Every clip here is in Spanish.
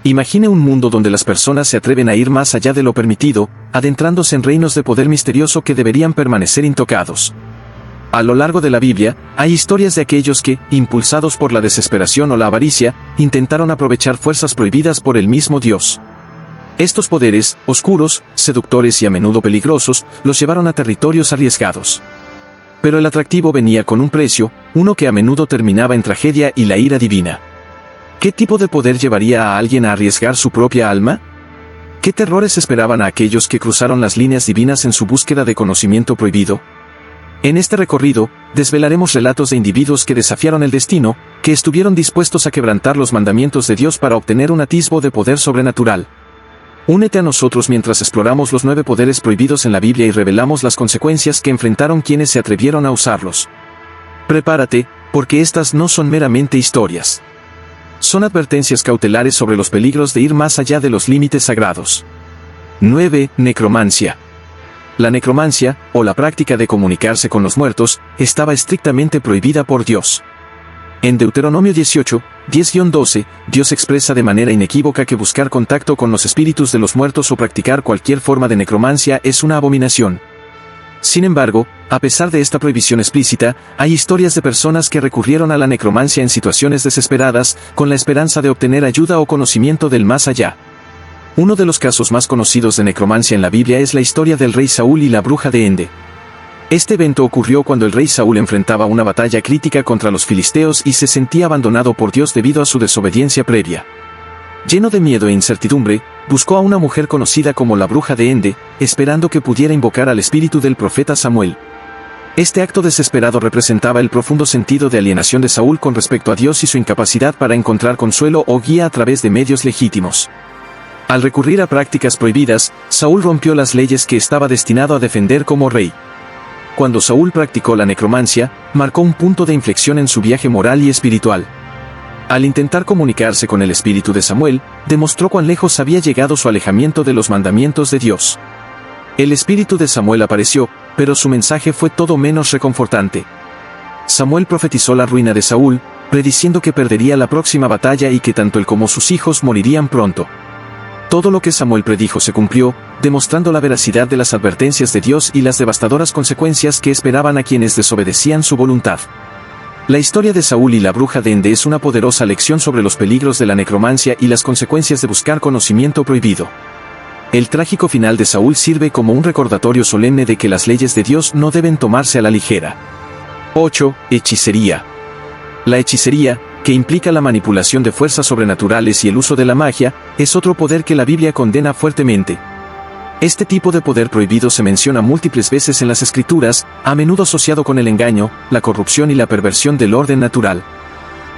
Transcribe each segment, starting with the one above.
Imagine un mundo donde las personas se atreven a ir más allá de lo permitido, adentrándose en reinos de poder misterioso que deberían permanecer intocados. A lo largo de la Biblia, hay historias de aquellos que, impulsados por la desesperación o la avaricia, intentaron aprovechar fuerzas prohibidas por el mismo Dios. Estos poderes, oscuros, seductores y a menudo peligrosos, los llevaron a territorios arriesgados. Pero el atractivo venía con un precio, uno que a menudo terminaba en tragedia y la ira divina. ¿Qué tipo de poder llevaría a alguien a arriesgar su propia alma? ¿Qué terrores esperaban a aquellos que cruzaron las líneas divinas en su búsqueda de conocimiento prohibido? En este recorrido, desvelaremos relatos de individuos que desafiaron el destino, que estuvieron dispuestos a quebrantar los mandamientos de Dios para obtener un atisbo de poder sobrenatural. Únete a nosotros mientras exploramos los 9 poderes prohibidos en la Biblia y revelamos las consecuencias que enfrentaron quienes se atrevieron a usarlos. Prepárate, porque estas no son meramente historias. Son advertencias cautelares sobre los peligros de ir más allá de los límites sagrados. 9. Necromancia. La necromancia, o la práctica de comunicarse con los muertos, estaba estrictamente prohibida por Dios. En Deuteronomio 18, 10-12, Dios expresa de manera inequívoca que buscar contacto con los espíritus de los muertos o practicar cualquier forma de necromancia es una abominación. Sin embargo, a pesar de esta prohibición explícita, hay historias de personas que recurrieron a la necromancia en situaciones desesperadas, con la esperanza de obtener ayuda o conocimiento del más allá. Uno de los casos más conocidos de necromancia en la Biblia es la historia del rey Saúl y la bruja de Ende. Este evento ocurrió cuando el rey Saúl enfrentaba una batalla crítica contra los filisteos y se sentía abandonado por Dios debido a su desobediencia previa. Lleno de miedo e incertidumbre, buscó a una mujer conocida como la bruja de Ende, esperando que pudiera invocar al espíritu del profeta Samuel. Este acto desesperado representaba el profundo sentido de alienación de Saúl con respecto a Dios y su incapacidad para encontrar consuelo o guía a través de medios legítimos. Al recurrir a prácticas prohibidas, Saúl rompió las leyes que estaba destinado a defender como rey. Cuando Saúl practicó la necromancia, marcó un punto de inflexión en su viaje moral y espiritual. Al intentar comunicarse con el espíritu de Samuel, demostró cuán lejos había llegado su alejamiento de los mandamientos de Dios. El espíritu de Samuel apareció, pero su mensaje fue todo menos reconfortante. Samuel profetizó la ruina de Saúl, prediciendo que perdería la próxima batalla y que tanto él como sus hijos morirían pronto. Todo lo que Samuel predijo se cumplió, demostrando la veracidad de las advertencias de Dios y las devastadoras consecuencias que esperaban a quienes desobedecían su voluntad. La historia de Saúl y la bruja de Ende es una poderosa lección sobre los peligros de la necromancia y las consecuencias de buscar conocimiento prohibido. El trágico final de Saúl sirve como un recordatorio solemne de que las leyes de Dios no deben tomarse a la ligera. 8. Hechicería. La hechicería, que implica la manipulación de fuerzas sobrenaturales y el uso de la magia, es otro poder que la Biblia condena fuertemente. Este tipo de poder prohibido se menciona múltiples veces en las Escrituras, a menudo asociado con el engaño, la corrupción y la perversión del orden natural.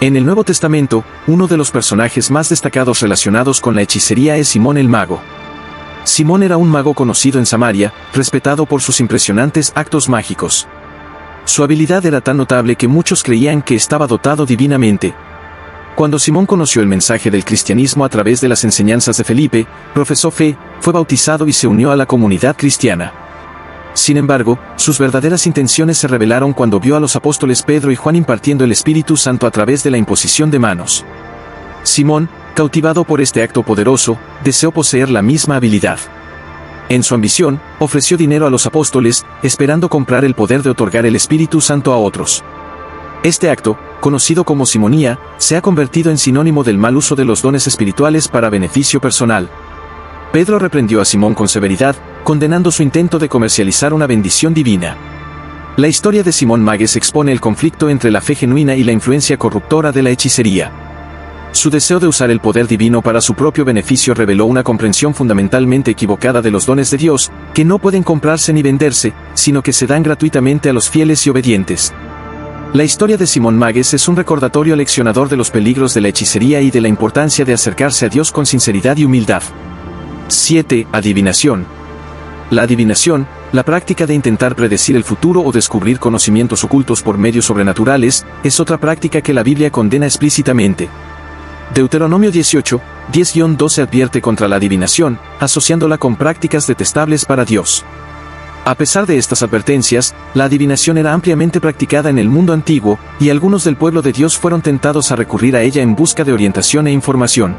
En el Nuevo Testamento, uno de los personajes más destacados relacionados con la hechicería es Simón el Mago. Simón era un mago conocido en Samaria, respetado por sus impresionantes actos mágicos. Su habilidad era tan notable que muchos creían que estaba dotado divinamente. Cuando Simón conoció el mensaje del cristianismo a través de las enseñanzas de Felipe, profesó fe, fue bautizado y se unió a la comunidad cristiana. Sin embargo, sus verdaderas intenciones se revelaron cuando vio a los apóstoles Pedro y Juan impartiendo el Espíritu Santo a través de la imposición de manos. Simón, cautivado por este acto poderoso, deseó poseer la misma habilidad. En su ambición, ofreció dinero a los apóstoles, esperando comprar el poder de otorgar el Espíritu Santo a otros. Este acto, conocido como simonía, se ha convertido en sinónimo del mal uso de los dones espirituales para beneficio personal. Pedro reprendió a Simón con severidad, condenando su intento de comercializar una bendición divina. La historia de Simón Magus expone el conflicto entre la fe genuina y la influencia corruptora de la hechicería. Su deseo de usar el poder divino para su propio beneficio reveló una comprensión fundamentalmente equivocada de los dones de Dios, que no pueden comprarse ni venderse, sino que se dan gratuitamente a los fieles y obedientes. La historia de Simón Magus es un recordatorio leccionador de los peligros de la hechicería y de la importancia de acercarse a Dios con sinceridad y humildad. 7. Adivinación. La adivinación, la práctica de intentar predecir el futuro o descubrir conocimientos ocultos por medios sobrenaturales, es otra práctica que la Biblia condena explícitamente. Deuteronomio 18, 10-12 advierte contra la adivinación, asociándola con prácticas detestables para Dios. A pesar de estas advertencias, la adivinación era ampliamente practicada en el mundo antiguo, y algunos del pueblo de Dios fueron tentados a recurrir a ella en busca de orientación e información.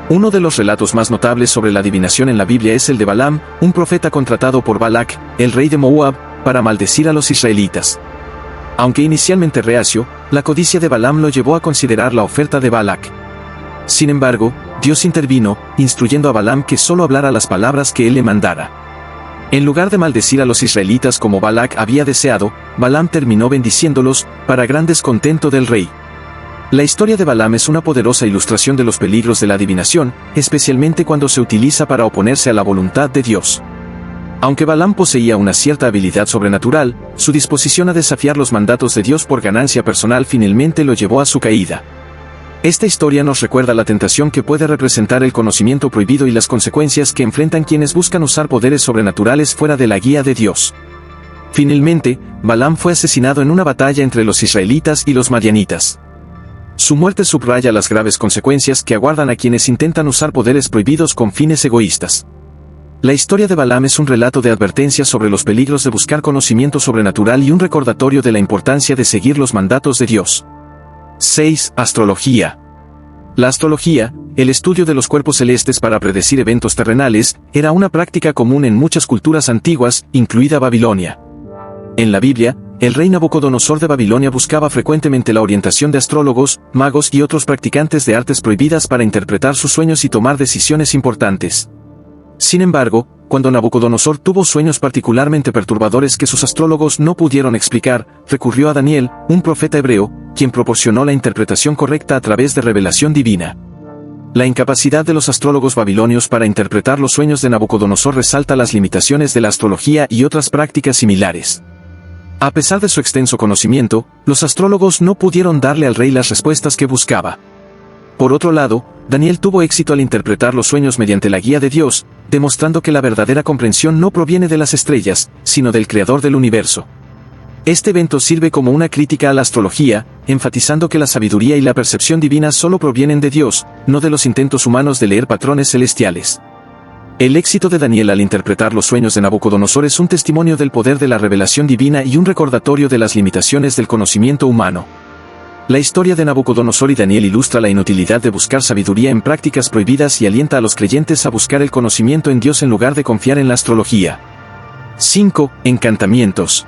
Uno de los relatos más notables sobre la adivinación en la Biblia es el de Balaam, un profeta contratado por Balac, el rey de Moab, para maldecir a los israelitas. Aunque inicialmente reacio, la codicia de Balaam lo llevó a considerar la oferta de Balac. Sin embargo, Dios intervino, instruyendo a Balaam que solo hablara las palabras que él le mandara. En lugar de maldecir a los israelitas como Balac había deseado, Balaam terminó bendiciéndolos, para gran descontento del rey. La historia de Balaam es una poderosa ilustración de los peligros de la adivinación, especialmente cuando se utiliza para oponerse a la voluntad de Dios. Aunque Balaam poseía una cierta habilidad sobrenatural, su disposición a desafiar los mandatos de Dios por ganancia personal finalmente lo llevó a su caída. Esta historia nos recuerda la tentación que puede representar el conocimiento prohibido y las consecuencias que enfrentan quienes buscan usar poderes sobrenaturales fuera de la guía de Dios. Finalmente, Balaam fue asesinado en una batalla entre los israelitas y los madianitas. Su muerte subraya las graves consecuencias que aguardan a quienes intentan usar poderes prohibidos con fines egoístas. La historia de Balaam es un relato de advertencia sobre los peligros de buscar conocimiento sobrenatural y un recordatorio de la importancia de seguir los mandatos de Dios. 6. Astrología. La astrología, el estudio de los cuerpos celestes para predecir eventos terrenales, era una práctica común en muchas culturas antiguas, incluida Babilonia. En la Biblia, el rey Nabucodonosor de Babilonia buscaba frecuentemente la orientación de astrólogos, magos y otros practicantes de artes prohibidas para interpretar sus sueños y tomar decisiones importantes. Sin embargo, cuando Nabucodonosor tuvo sueños particularmente perturbadores que sus astrólogos no pudieron explicar, recurrió a Daniel, un profeta hebreo, quien proporcionó la interpretación correcta a través de revelación divina. La incapacidad de los astrólogos babilonios para interpretar los sueños de Nabucodonosor resalta las limitaciones de la astrología y otras prácticas similares. A pesar de su extenso conocimiento, los astrólogos no pudieron darle al rey las respuestas que buscaba. Por otro lado, Daniel tuvo éxito al interpretar los sueños mediante la guía de Dios, demostrando que la verdadera comprensión no proviene de las estrellas, sino del Creador del universo. Este evento sirve como una crítica a la astrología, enfatizando que la sabiduría y la percepción divina solo provienen de Dios, no de los intentos humanos de leer patrones celestiales. El éxito de Daniel al interpretar los sueños de Nabucodonosor es un testimonio del poder de la revelación divina y un recordatorio de las limitaciones del conocimiento humano. La historia de Nabucodonosor y Daniel ilustra la inutilidad de buscar sabiduría en prácticas prohibidas y alienta a los creyentes a buscar el conocimiento en Dios en lugar de confiar en la astrología. 5. Encantamientos.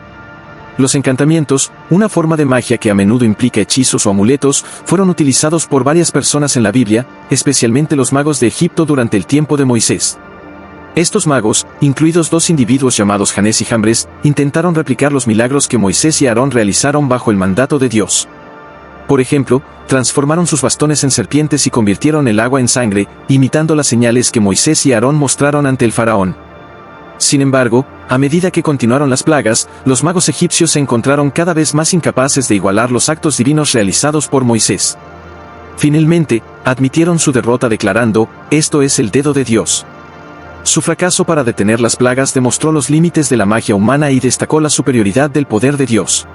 Los encantamientos, una forma de magia que a menudo implica hechizos o amuletos, fueron utilizados por varias personas en la Biblia, especialmente los magos de Egipto durante el tiempo de Moisés. Estos magos, incluidos dos individuos llamados Janés y Jambres, intentaron replicar los milagros que Moisés y Aarón realizaron bajo el mandato de Dios. Por ejemplo, transformaron sus bastones en serpientes y convirtieron el agua en sangre, imitando las señales que Moisés y Aarón mostraron ante el faraón. Sin embargo, a medida que continuaron las plagas, los magos egipcios se encontraron cada vez más incapaces de igualar los actos divinos realizados por Moisés. Finalmente, admitieron su derrota declarando, «Esto es el dedo de Dios». Su fracaso para detener las plagas demostró los límites de la magia humana y destacó la superioridad del poder de Dios.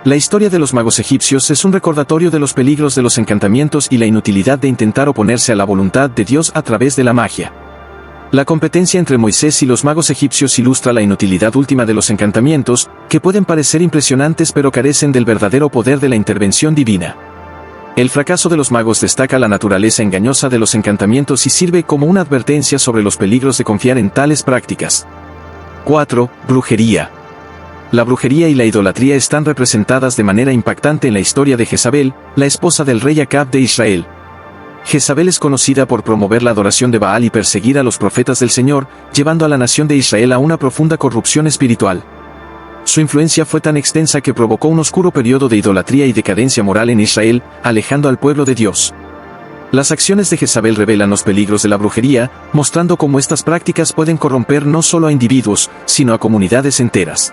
La historia de los magos egipcios es un recordatorio de los peligros de los encantamientos y la inutilidad de intentar oponerse a la voluntad de Dios a través de la magia. La competencia entre Moisés y los magos egipcios ilustra la inutilidad última de los encantamientos, que pueden parecer impresionantes pero carecen del verdadero poder de la intervención divina. El fracaso de los magos destaca la naturaleza engañosa de los encantamientos y sirve como una advertencia sobre los peligros de confiar en tales prácticas. 4. Brujería. La brujería y la idolatría están representadas de manera impactante en la historia de Jezabel, la esposa del rey Acab de Israel. Jezabel es conocida por promover la adoración de Baal y perseguir a los profetas del Señor, llevando a la nación de Israel a una profunda corrupción espiritual. Su influencia fue tan extensa que provocó un oscuro periodo de idolatría y decadencia moral en Israel, alejando al pueblo de Dios. Las acciones de Jezabel revelan los peligros de la brujería, mostrando cómo estas prácticas pueden corromper no solo a individuos, sino a comunidades enteras.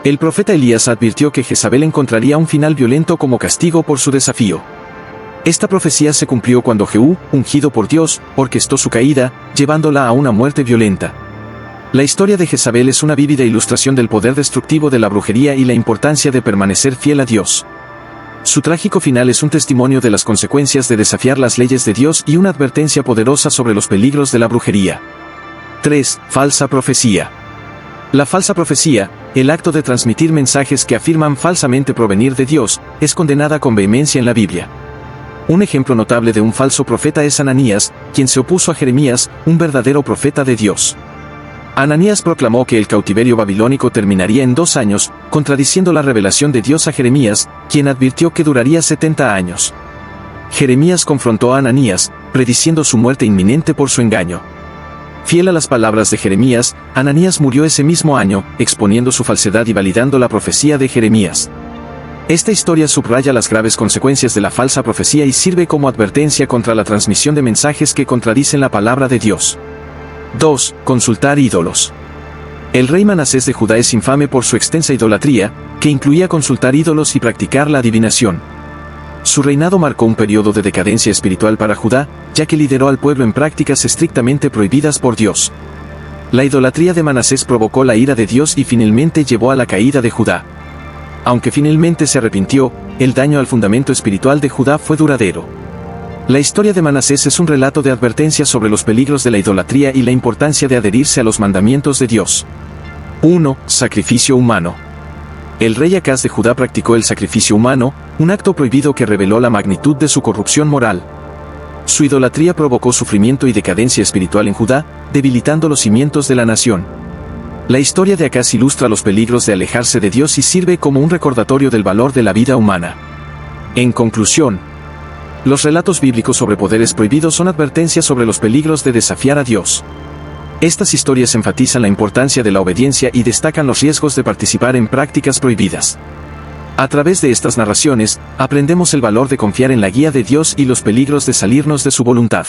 El profeta Elías advirtió que Jezabel encontraría un final violento como castigo por su desafío. Esta profecía se cumplió cuando Jehú, ungido por Dios, orquestó su caída, llevándola a una muerte violenta. La historia de Jezabel es una vívida ilustración del poder destructivo de la brujería y la importancia de permanecer fiel a Dios. Su trágico final es un testimonio de las consecuencias de desafiar las leyes de Dios y una advertencia poderosa sobre los peligros de la brujería. 3. Falsa profecía. La falsa profecía, el acto de transmitir mensajes que afirman falsamente provenir de Dios, es condenada con vehemencia en la Biblia. Un ejemplo notable de un falso profeta es Ananías, quien se opuso a Jeremías, un verdadero profeta de Dios. Ananías proclamó que el cautiverio babilónico terminaría en 2 años, contradiciendo la revelación de Dios a Jeremías, quien advirtió que duraría 70 años. Jeremías confrontó a Ananías, prediciendo su muerte inminente por su engaño. Fiel a las palabras de Jeremías, Ananías murió ese mismo año, exponiendo su falsedad y validando la profecía de Jeremías. Esta historia subraya las graves consecuencias de la falsa profecía y sirve como advertencia contra la transmisión de mensajes que contradicen la palabra de Dios. 2. Consultar ídolos. El rey Manasés de Judá es infame por su extensa idolatría, que incluía consultar ídolos y practicar la adivinación. Su reinado marcó un periodo de decadencia espiritual para Judá, ya que lideró al pueblo en prácticas estrictamente prohibidas por Dios. La idolatría de Manasés provocó la ira de Dios y finalmente llevó a la caída de Judá. Aunque finalmente se arrepintió, el daño al fundamento espiritual de Judá fue duradero. La historia de Manasés es un relato de advertencia sobre los peligros de la idolatría y la importancia de adherirse a los mandamientos de Dios. 1. Sacrificio humano. El rey Acaz de Judá practicó el sacrificio humano, un acto prohibido que reveló la magnitud de su corrupción moral. Su idolatría provocó sufrimiento y decadencia espiritual en Judá, debilitando los cimientos de la nación. La historia de Acaz ilustra los peligros de alejarse de Dios y sirve como un recordatorio del valor de la vida humana. En conclusión, los relatos bíblicos sobre poderes prohibidos son advertencias sobre los peligros de desafiar a Dios. Estas historias enfatizan la importancia de la obediencia y destacan los riesgos de participar en prácticas prohibidas. A través de estas narraciones, aprendemos el valor de confiar en la guía de Dios y los peligros de salirnos de su voluntad.